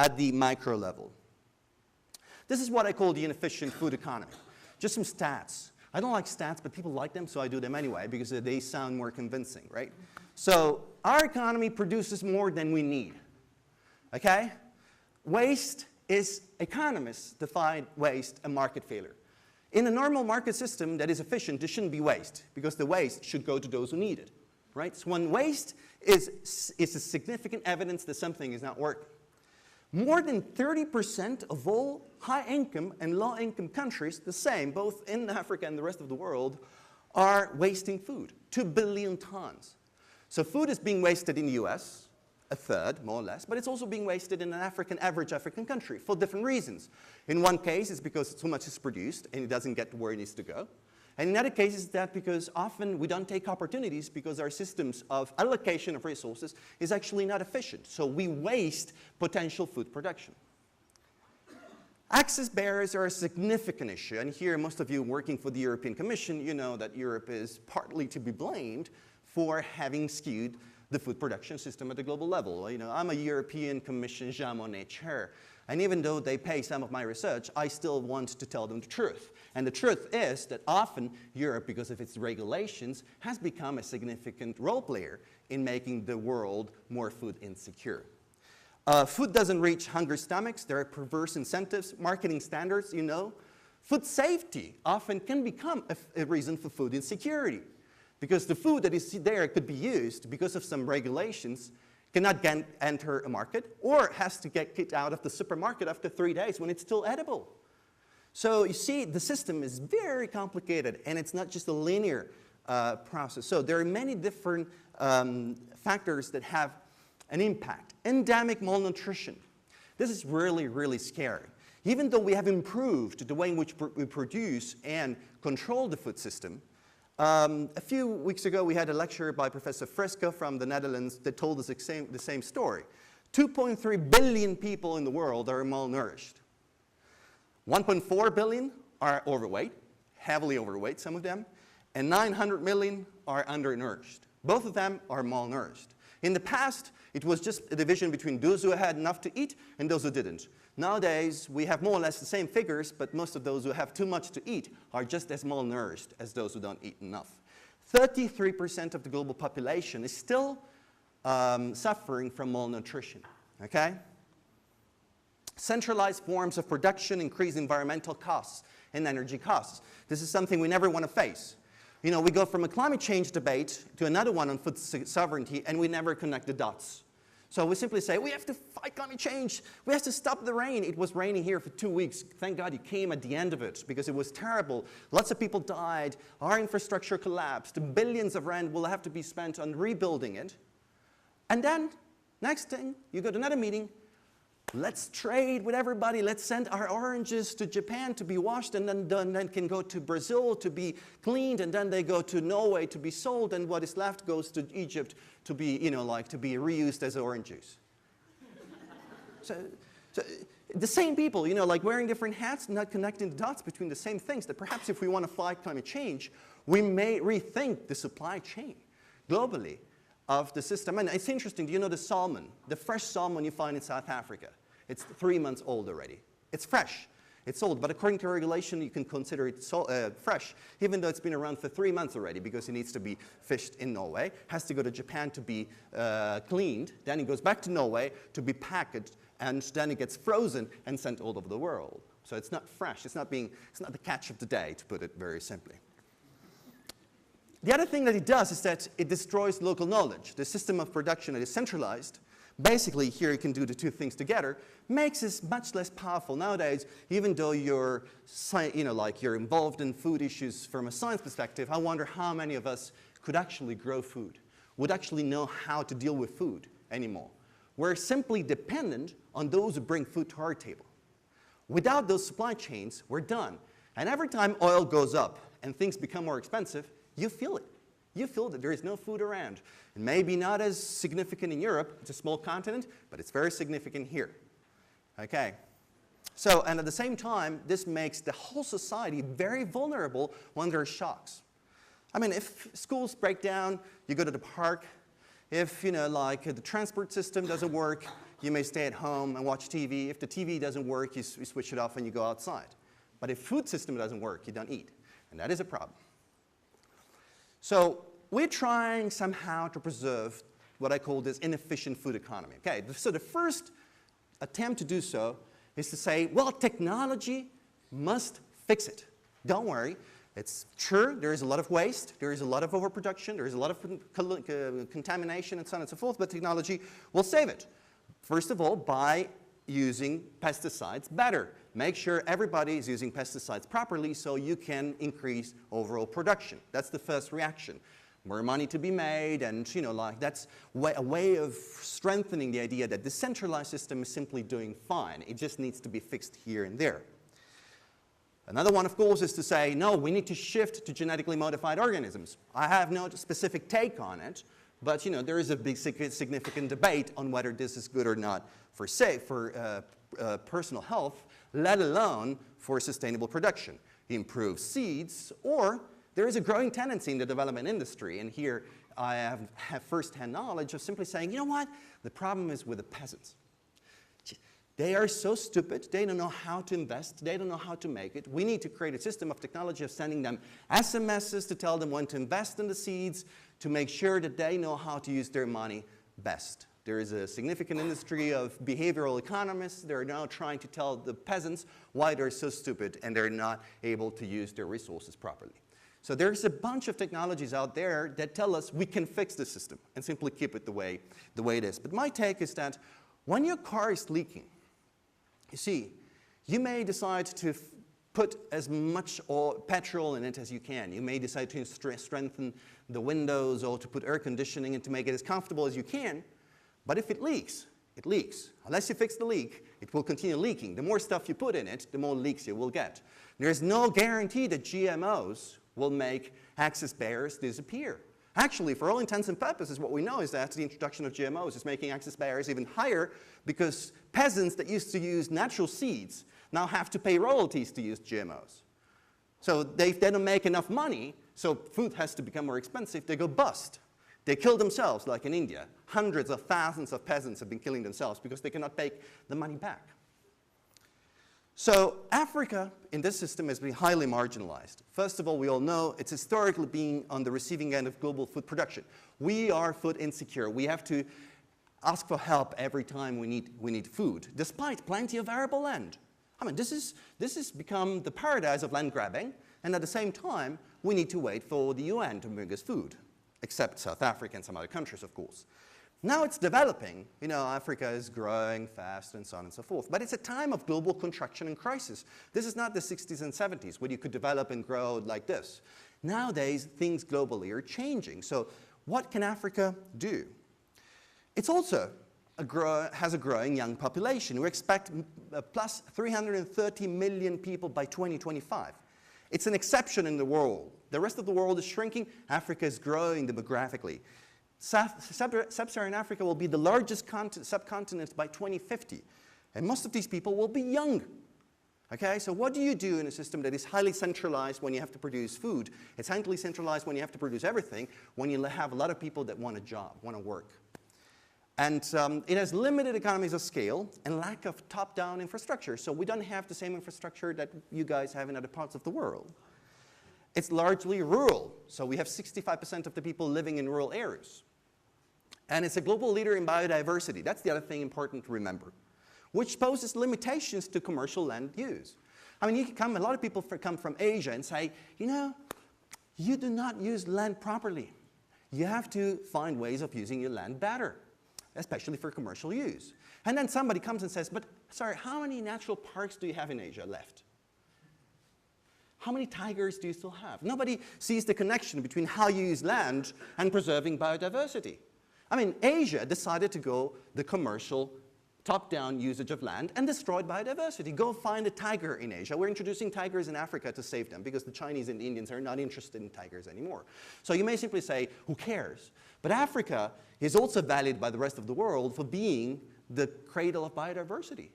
at the micro level. This is what I call the inefficient food economy. Just some stats. I don't like stats, but people like them, so I do them anyway, because they sound more convincing, right? So our economy produces more than we need, okay? Waste is, economists define waste a market failure. In a normal market system that is efficient, there shouldn't be waste, because the waste should go to those who need it, right? So when waste is a significant evidence that something is not working. More than 30% of all high-income and low-income countries, the same, both in Africa and the rest of the world, are wasting food, 2 billion tons. So food is being wasted in the US, a third, more or less, but it's also being wasted in an average African country for different reasons. In one case, it's because too much is produced and it doesn't get to where it needs to go. And in other cases, that's because often we don't take opportunities because our systems of allocation of resources is actually not efficient. So we waste potential food production. Access barriers are a significant issue. And here, most of you working for the European Commission, you know that Europe is partly to be blamed for having skewed the food production system at the global level. You know, I'm a European Commission Jean Monnet chair. And even though they pay some of my research, I still want to tell them the truth. And the truth is that often Europe, because of its regulations, has become a significant role player in making the world more food insecure. Food doesn't reach hungry stomachs. There are perverse incentives, marketing standards, you know. Food safety often can become a reason for food insecurity, because the food that is there could be used because of some regulations cannot enter a market, or has to get kicked out of the supermarket after 3 days when it's still edible. So you see, the system is very complicated, and it's not just a linear process. So there are many different factors that have an impact. Endemic malnutrition. This is really, really scary. Even though we have improved the way in which we produce and control the food system, a few weeks ago, we had a lecture by Professor Fresco from the Netherlands that told us the same story. 2.3 billion people in the world are malnourished. 1.4 billion are overweight, heavily overweight, some of them, and 900 million are undernourished. Both of them are malnourished. In the past, it was just a division between those who had enough to eat and those who didn't. Nowadays, we have more or less the same figures, but most of those who have too much to eat are just as malnourished as those who don't eat enough. 33% of the global population is still suffering from malnutrition, okay? Centralized forms of production increase environmental costs and energy costs. This is something we never want to face. You know, we go from a climate change debate to another one on food sovereignty, and we never connect the dots. So we simply say, we have to fight climate change. We have to stop the rain. It was raining here for 2 weeks. Thank God you came at the end of it, because it was terrible. Lots of people died. Our infrastructure collapsed. Billions of rand will have to be spent on rebuilding it. And then, next thing, you go to another meeting. Let's trade with everybody. Let's send our oranges to Japan to be washed, and then can go to Brazil to be cleaned, and then they go to Norway to be sold, and what is left goes to Egypt to be, you know, like to be reused as orange juice. so the same people, you know, like wearing different hats, not connecting the dots between the same things, that perhaps if we want to fight climate change, we may rethink the supply chain globally of the system. And it's interesting, do you know the salmon, the fresh salmon you find in South Africa? It's 3 months old already. It's fresh. It's old, but according to regulation, you can consider it fresh, even though it's been around for 3 months already, because it needs to be fished in Norway, has to go to Japan to be cleaned, then it goes back to Norway to be packaged, and then it gets frozen and sent all over the world. So it's not fresh. It's not the catch of the day, to put it very simply. The other thing that it does is that it destroys local knowledge. The system of production that is centralized, basically here you can do the two things together, makes us much less powerful. Nowadays, even though you're involved in food issues from a science perspective, I wonder how many of us could actually grow food, would actually know how to deal with food anymore. We're simply dependent on those who bring food to our table. Without those supply chains, we're done. And every time oil goes up and things become more expensive, you feel it. You feel that there is no food around. And maybe not as significant in Europe. It's a small continent, but it's very significant here. Okay. So, and at the same time, this makes the whole society very vulnerable when there are shocks. I mean, if schools break down, you go to the park. If, the transport system doesn't work, you may stay at home and watch TV. If the TV doesn't work, you switch it off and you go outside. But if food system doesn't work, you don't eat. And that is a problem. So we're trying somehow to preserve what I call this inefficient food economy. Okay, so the first attempt to do so is to say, well, technology must fix it. Don't worry. It's true, there is a lot of waste, there is a lot of overproduction, there is a lot of contamination and so on and so forth, but technology will save it. First of all, by using pesticides better. Make sure everybody is using pesticides properly so you can increase overall production. That's the first reaction. More money to be made, and that's a way of strengthening the idea that the centralized system is simply doing fine. It just needs to be fixed here and there. Another one, of course, is to say, no, we need to shift to genetically modified organisms. I have no specific take on it, but there is a big significant debate on whether this is good or not for personal health, let alone for sustainable production. Improve seeds, or there is a growing tendency in the development industry, and here I have first-hand knowledge of simply saying, you know what, the problem is with the peasants. They are so stupid, they don't know how to invest, they don't know how to make it. We need to create a system of technology of sending them SMSs to tell them when to invest in the seeds, to make sure that they know how to use their money best. There is a significant industry of behavioral economists. They're now trying to tell the peasants why they're so stupid and they're not able to use their resources properly. So there's a bunch of technologies out there that tell us we can fix the system and simply keep it the way it is. But my take is that when your car is leaking, you see, you may decide to put as much petrol in it as you can. You may decide to strengthen the windows or to put air conditioning in to make it as comfortable as you can. But if it leaks, it leaks. Unless you fix the leak, it will continue leaking. The more stuff you put in it, the more leaks you will get. There's no guarantee that GMOs will make access barriers disappear. Actually, for all intents and purposes, what we know is that the introduction of GMOs is making access barriers even higher because peasants that used to use natural seeds now have to pay royalties to use GMOs. So they don't make enough money, so food has to become more expensive, they go bust. They kill themselves, like in India. Hundreds of thousands of peasants have been killing themselves because they cannot pay the money back. So Africa, in this system, has been highly marginalized. First of all, we all know it's historically been on the receiving end of global food production. We are food insecure. We have to ask for help every time we need food, despite plenty of arable land. I mean, this has become the paradise of land grabbing, and at the same time, we need to wait for the UN to bring us food, except South Africa and some other countries, of course. Now it's developing. Africa is growing fast and so on and so forth. But it's a time of global contraction and crisis. This is not the 60s and 70s where you could develop and grow like this. Nowadays, things globally are changing. So what can Africa do? It's also has a growing young population. We expect plus 330 million people by 2025. It's an exception in the world. The rest of the world is shrinking. Africa is growing demographically. Sub-Saharan Africa will be the largest subcontinent by 2050. And most of these people will be young. Okay, so what do you do in a system that is highly centralized when you have to produce food? It's highly centralized when you have to produce everything, when you have a lot of people that want a job, want to work. And it has limited economies of scale and lack of top-down infrastructure. So we don't have the same infrastructure that you guys have in other parts of the world. It's largely rural. So we have 65% of the people living in rural areas. And it's a global leader in biodiversity. That's the other thing important to remember, which poses limitations to commercial land use. I mean, a lot of people come from Asia and say, you do not use land properly. You have to find ways of using your land better, especially for commercial use. And then somebody comes and says, but sorry, how many natural parks do you have in Asia left? How many tigers do you still have? Nobody sees the connection between how you use land and preserving biodiversity. I mean, Asia decided to go the commercial top-down usage of land and destroyed biodiversity. Go find a tiger in Asia. We're introducing tigers in Africa to save them because the Chinese and the Indians are not interested in tigers anymore. So you may simply say, who cares? But Africa is also valued by the rest of the world for being the cradle of biodiversity.